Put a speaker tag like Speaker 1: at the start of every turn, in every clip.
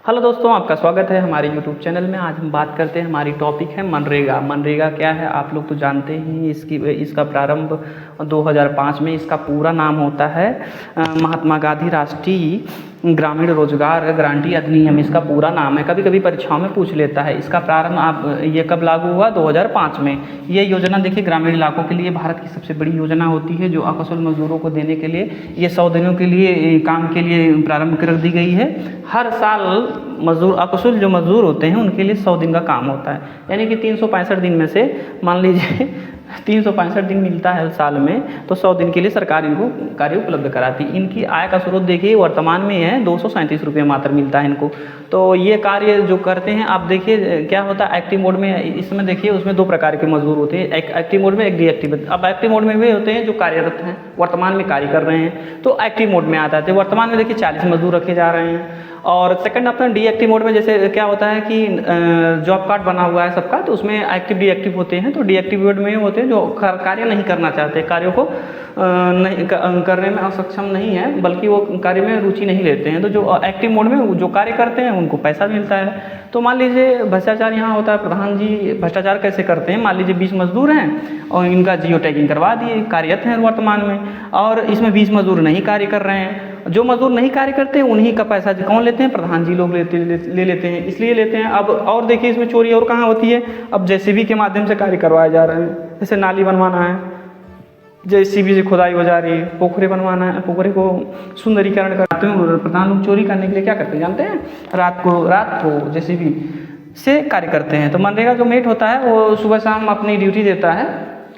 Speaker 1: Hello दोस्तों, आपका स्वागत है हमारे यूट्यूब चैनल में। आज हम बात करते हैं, हमारी टॉपिक है मनरेगा। मनरेगा क्या है आप लोग तो जानते ही। इसका प्रारंभ 2005 में, इसका पूरा नाम होता है महात्मा गांधी राष्ट्रीय ग्रामीण रोजगार गारंटी अधिनियम, इसका पूरा नाम है। कभी कभी परीक्षाओं में पूछ लेता है। इसका प्रारंभ ये कब लागू हुआ? 2005 में। ये योजना देखिए ग्रामीण इलाकों के लिए भारत की सबसे बड़ी योजना होती है, जो अकुशल मजदूरों को देने के लिए ये 100 दिनों के लिए काम के लिए प्रारंभ कर दी गई है। हर साल मजदूर, अकुशल जो मजदूर होते हैं उनके लिए 100 दिन का काम होता है, यानी कि 365 दिन में से मान लीजिए 365 दिन मिलता है साल में, तो 100 दिन के लिए सरकार इनको कार्य उपलब्ध कराती है। इनकी आय का स्रोत देखिए वर्तमान में है 237 रुपये मात्र मिलता है इनको। तो ये कार्य जो करते हैं, आप देखिए क्या होता है एक्टिव मोड में। इसमें देखिए उसमें दो प्रकार के मजदूर होते हैं, एक एक्टिव मोड में, एक डीएक्टिव। अब एक्टिव मोड में वे होते हैं जो कार्यरत हैं, वर्तमान में कार्य कर रहे हैं, तो एक्टिव मोड में आता है। तो वर्तमान में देखिए 40 मजदूर रखे जा रहे हैं। और सेकंड अपना डीएक्टिव मोड में जैसे क्या होता है कि जॉब कार्ड बना हुआ है सबका, तो उसमें एक्टिव डीएक्टिव होते हैं। तो डीएक्टिव मोड में होते हैं जो कार्य नहीं करना चाहते, कार्यों को नहीं करने में असक्षम नहीं है, बल्कि वो कार्य में रुचि नहीं लेते हैं। तो जो एक्टिव मोड में जो कार्य करते हैं उनको पैसा मिलता है। तो मान लीजिए भ्रष्टाचार यहाँ होता है। प्रधान जी भ्रष्टाचार कैसे करते हैं? मान लीजिए 20 मजदूर हैं और इनका जियो टैगिंग करवा दिए, कार्यरत हैं वर्तमान में, और इसमें 20 मजदूर नहीं कार्य कर रहे हैं। जो मजदूर नहीं कार्य करते हैं उन्हीं का पैसा कौन लेते हैं? प्रधान जी लोग ले लेते हैं। इसलिए लेते हैं। अब और देखिए इसमें चोरी और कहाँ होती है? अब जेसीबी के माध्यम से कार्य करवाए जा रहे हैं। जैसे नाली बनवाना है, जेसीबी से खुदाई हो जा रही है। पोखरे बनवाना है, पोखरे को सुंदरीकरण करते हैं। और प्रधान लोग चोरी करने के लिए क्या करते हैं जानते हैं? रात को जेसीबी से कार्य करते हैं। तो मनरेगा जो मेट होता है वो सुबह शाम अपनी ड्यूटी देता है।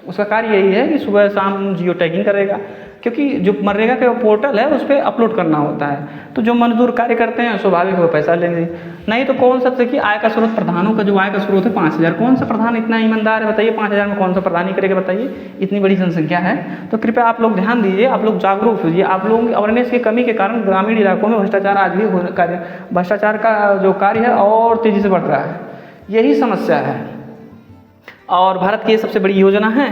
Speaker 1: उसका कार्य यही है कि सुबह शाम जियो टैगिंग करेगा, क्योंकि जो मनरेगा का पोर्टल है उस पर अपलोड करना होता है। तो जो मजदूर कार्य करते हैं स्वाभाविक वो पैसा लेंगे। नहीं तो कौन सा देखिए आय का स्रोत, प्रधानों का जो आय का स्रोत है 5000। कौन सा प्रधान इतना ईमानदार है बताइए? 5000 में कौन सा प्रधान ही करेगा बताइए? इतनी बड़ी जनसंख्या है। तो कृपया आप लोग ध्यान दीजिए, आप लोग जागरूक होइए। आप लोगों की अवेयरनेस की कमी के कारण ग्रामीण इलाकों में भ्रष्टाचार आज भी भ्रष्टाचार का जो कार्य है और तेज़ी से बढ़ रहा है। यही समस्या है और भारत की ये सबसे बड़ी योजना है।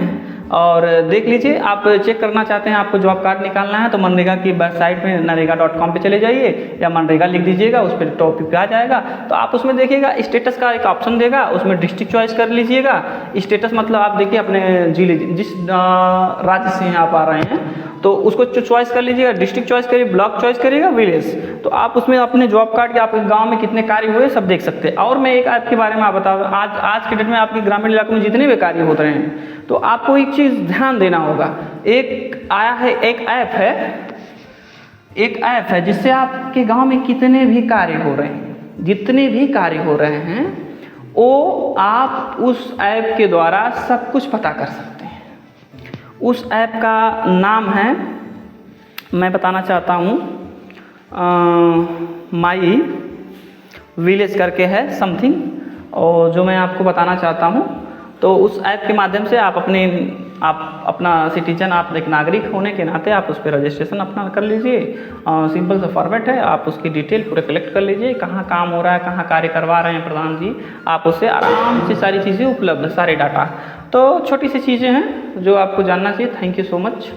Speaker 1: और देख लीजिए, आप चेक करना चाहते हैं, आपको जॉब कार्ड निकालना है तो मनरेगा की वेबसाइट में नरेगा.com पे चले जाइए या मनरेगा लिख दीजिएगा, उस पर टॉपिक पे आ जाएगा। तो आप उसमें देखिएगा स्टेटस का एक ऑप्शन देगा, उसमें डिस्ट्रिक्ट चॉइस कर लीजिएगा। स्टेटस मतलब आप देखिए अपने जिस राज्य से आप आ रहे हैं तो उसको चॉइस कर लीजिएगा। डिस्ट्रिक्ट चॉइस करिए, ब्लॉक चॉइस करिएगा, विलेज। तो आप उसमें अपने जॉब कार्ड के आपके गांव में कितने कार्य हुए सब देख सकते हैं। और मैं एक ऐप के बारे में आप बताऊँ, आज के डेट में आपके ग्रामीण इलाकों में जितने भी कार्य होते हैं, तो आपको एक चीज़ ध्यान देना होगा। एक आया है, एक ऐप है जिससे आपके गांव में कितने भी कार्य हो रहे हैं, जितने भी कार्य हो रहे हैं वो आप उस ऐप के द्वारा सब कुछ पता कर सकते हैं। उस ऐप का नाम है, मैं बताना चाहता हूँ, माई विलेज करके है समथिंग, और जो मैं आपको बताना चाहता हूँ। तो उस ऐप के माध्यम से आप अपना सिटीजन, आप एक नागरिक होने के नाते आप उस पर रजिस्ट्रेशन अपना कर लीजिए। सिंपल सा फॉर्मेट है, आप उसकी डिटेल पूरे कलेक्ट कर लीजिए, कहाँ काम हो रहा है, कहाँ कार्य करवा रहे हैं प्रधान जी, आप उससे आराम से सारी चीज़ें उपलब्ध, सारे डाटा। तो छोटी सी चीज़ें हैं जो आपको जानना चाहिए। Thank you so much.